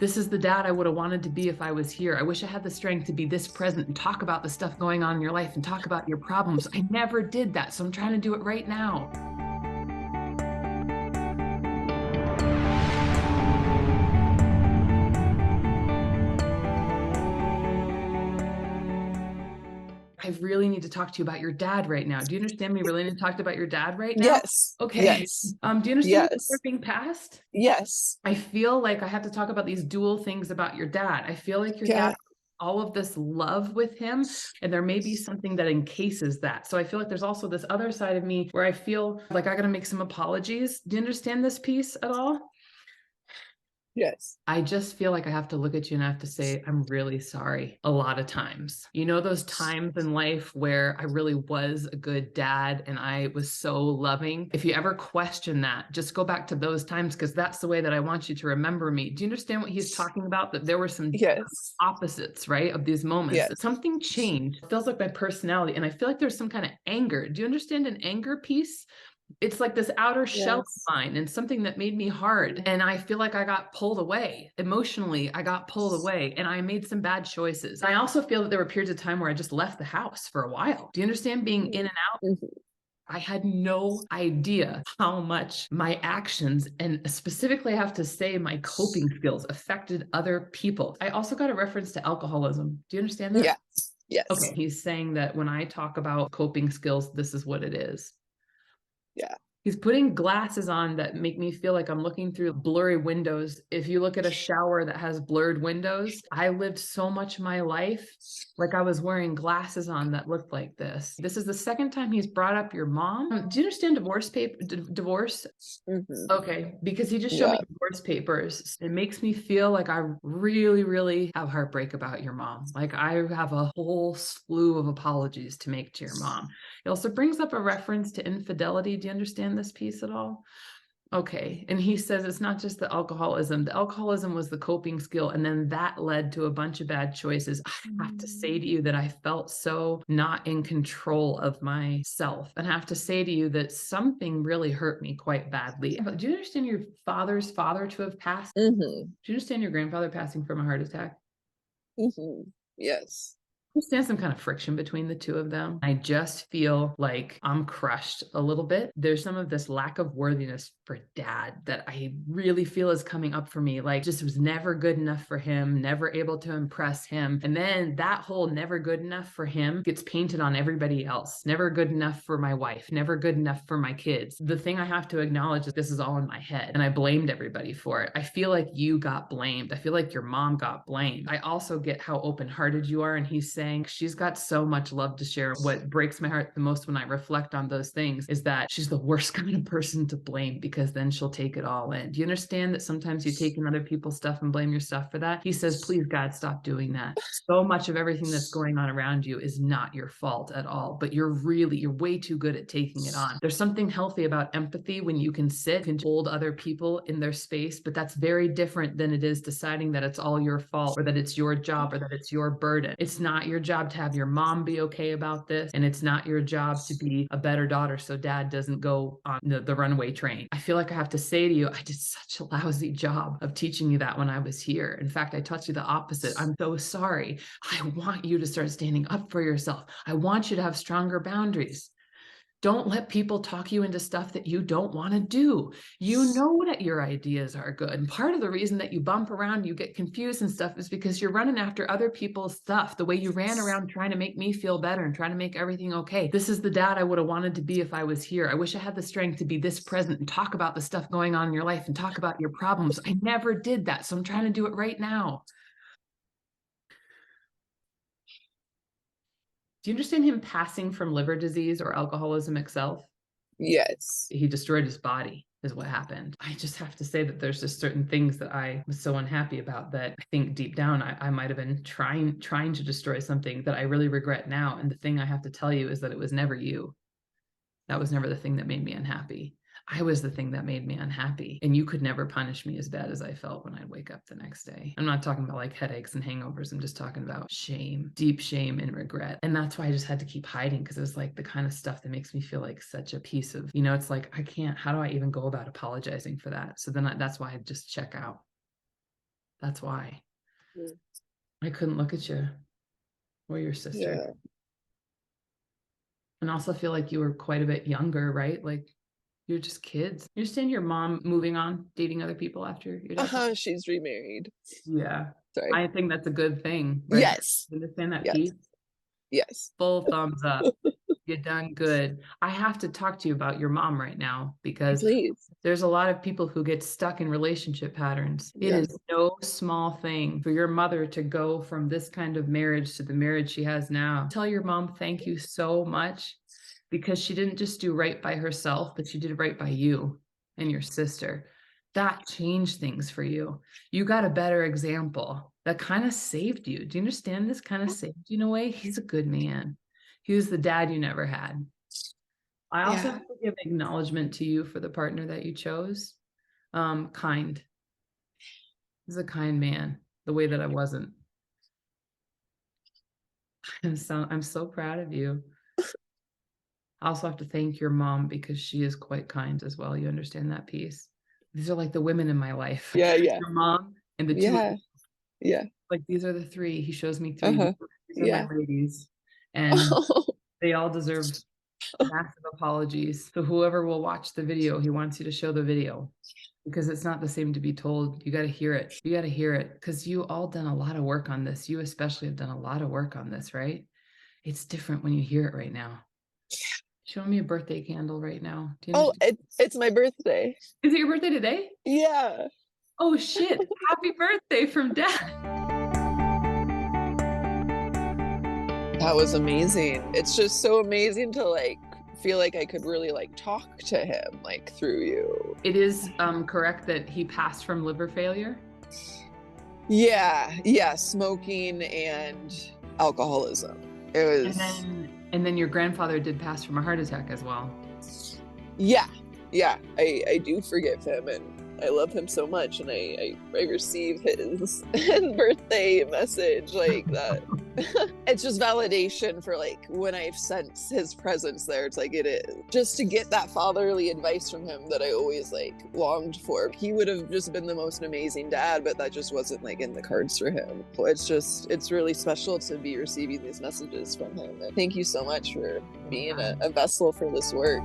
This is the dad I would have wanted to be if I was here. I wish I had the strength to be this present and talk about the stuff going on in your life and talk about your problems. I never did that, so I'm trying to do it right now. I really need to talk to you about your dad right now. Do you understand me? Really need to talk about your dad right now? Yes. Okay. Yes. Do you understand Yes. what's being passed? Yes. I feel like I have to talk about these dual things about your dad. I feel like your Okay. dad, all of this love with him, and there may be something that encases that. So I feel like there's also this other side of me where I feel like I got to make some apologies. Do you understand this piece at all? Yes. I just feel like I have to look at you and I have to say, I'm really sorry a lot of times. You know, those times in life where I really was a good dad and I was so loving. If you ever question that, just go back to those times because that's the way that I want you to remember me. Do you understand what he's talking about? That there were some Yes. opposites, right, of these moments. Yes. Something changed. It feels like my personality. And I feel like there's some kind of anger. Do you understand an anger piece? It's like this outer shell of Yes. mine and something that made me hard. And I feel like I got pulled away emotionally. I got pulled away and I made some bad choices. I also feel that there were periods of time where I just left the house for a while. Do you understand being in and out? Mhm. I had no idea how much my actions, and specifically I have to say my coping skills, affected other people. I also got a reference to alcoholism. Do you understand that? Yes. Yes. Okay. He's saying that when I talk about coping skills, this is what it is. Yeah. He's putting glasses on that make me feel like I'm looking through blurry windows. If you look at a shower that has blurred windows, I lived so much of my life like I was wearing glasses on that looked like this. This is the second time he's brought up your mom. Do you understand divorce? Mhm. Okay, because he just showed me Yeah. divorce papers. It makes me feel like I really, really have heartbreak about your mom. Like I have a whole slew of apologies to make to your mom. It also brings up a reference to infidelity. Do you understand this piece at all? Okay. And he says it's not just the alcoholism. The alcoholism was the coping skill. And then that led to a bunch of bad choices. I have to say to you that I felt so not in control of myself. And I have to say to you that something really hurt me quite badly. Do you understand your father's father to have passed? Mhm. Do you understand your grandfather passing from a heart attack? Mhm. Yes. Stand some kind of friction between the two of them. I just feel like I'm crushed a little bit. There's some of this lack of worthiness for dad that I really feel is coming up for me. Like just was never good enough for him, never able to impress him. And then that whole never good enough for him gets painted on everybody else. Never good enough for my wife, never good enough for my kids. The thing I have to acknowledge is this is all in my head and I blamed everybody for it. I feel like you got blamed. I feel like your mom got blamed. I also get how open-hearted you are. And he's saying she's got so much love to share. What breaks my heart the most when I reflect on those things is that she's the worst kind of person to blame because then she'll take it all in. Do you understand that sometimes you take in other people's stuff and blame yourself for that? He says, please, God, stop doing that. So much of everything that's going on around you is not your fault at all, but you're way too good at taking it on. There's something healthy about empathy when you can sit and hold other people in their space, but that's very different than it is deciding that it's all your fault or that it's your job or that it's your burden. It's not your job to have your mom be okay about this, and it's not your job to be a better daughter so dad doesn't go on the runaway train. I feel like I have to say to you, I did such a lousy job of teaching you that when I was here. In fact, I taught you the opposite. I'm so sorry. I want you to start standing up for yourself. I want you to have stronger boundaries. Don't let people talk you into stuff that you don't want to do. You know that your ideas are good. And part of the reason that you bump around, you get confused and stuff is because you're running after other people's stuff, the way you ran around trying to make me feel better and trying to make everything okay. This is the dad I would have wanted to be if I was here. I wish I had the strength to be this present and talk about the stuff going on in your life and talk about your problems. I never did that. So I'm trying to do it right now. Do you understand him passing from liver disease or alcoholism itself? Yes. He destroyed his body is what happened. I just have to say that there's just certain things that I was so unhappy about that I think deep down I might have been trying to destroy something that I really regret now. And the thing I have to tell you is that it was never you. That was never the thing that made me unhappy. I was the thing that made me unhappy. And you could never punish me as bad as I felt when I'd wake up the next day. I'm not talking about like headaches and hangovers. I'm just talking about shame, deep shame and regret. And that's why I just had to keep hiding because it was like the kind of stuff that makes me feel like such a piece of, it's like, I can't, how do I even go about apologizing for that? So then that's why I just check out. That's why. Mm. I couldn't look at you or your sister. Yeah. And also feel like you were quite a bit younger, right? Like you're just kids. You understand your mom moving on, dating other people after your dad passed? She's remarried. Yeah. Sorry. I think that's a good thing, right? Yes. You understand that Yes. piece? Yes. Full thumbs up. You done good. I have to talk to you about your mom right now because Please. there's a lot of people who get stuck in relationship patterns. It Yes. is no small thing for your mother to go from this kind of marriage to the marriage she has now. Tell your mom thank you so much because she didn't just do right by herself, but she did right by you and your sister. That changed things for you. You got a better example that kind of saved you. Do you understand this kind of saved you in a way? He's a good man. He was the dad you never had. I also Yeah. have to give acknowledgement to you for the partner that you chose. Kind. He's a kind man, the way that I wasn't. I'm so proud of you. I also have to thank your mom because she is quite kind as well. You understand that piece. These are like the women in my life. Yeah. Yeah. Your mom and the two, Yeah. Yeah. like these are the three. He shows me three. Uh-huh. These are my Yeah. ladies. And they all deserve massive apologies. So whoever will watch the video, he wants you to show the video because it's not the same to be told. You got to hear it. You got to hear it because you all done a lot of work on this. You especially have done a lot of work on this, right? It's different when you hear it right now. Show me a birthday candle right now. Do you Oh, understand? it's my birthday. Is it your birthday today? Yeah. Oh shit. Happy birthday from Dad. That was amazing. It's just so amazing to like feel like I could really like talk to him like through you. It is correct that he passed from liver failure. Yeah. Yeah. Smoking and alcoholism. It was. And then your grandfather did pass from a heart attack as well. Yeah. Yeah. I do forgive him and I love him so much, and I receive his birthday message like that. It's just validation for like when I've sensed his presence there. It's like it is just to get that fatherly advice from him that I always like longed for. He would have just been the most amazing dad, but that just wasn't like in the cards for him. It's really special to be receiving these messages from him. And thank you so much for being a vessel for this work.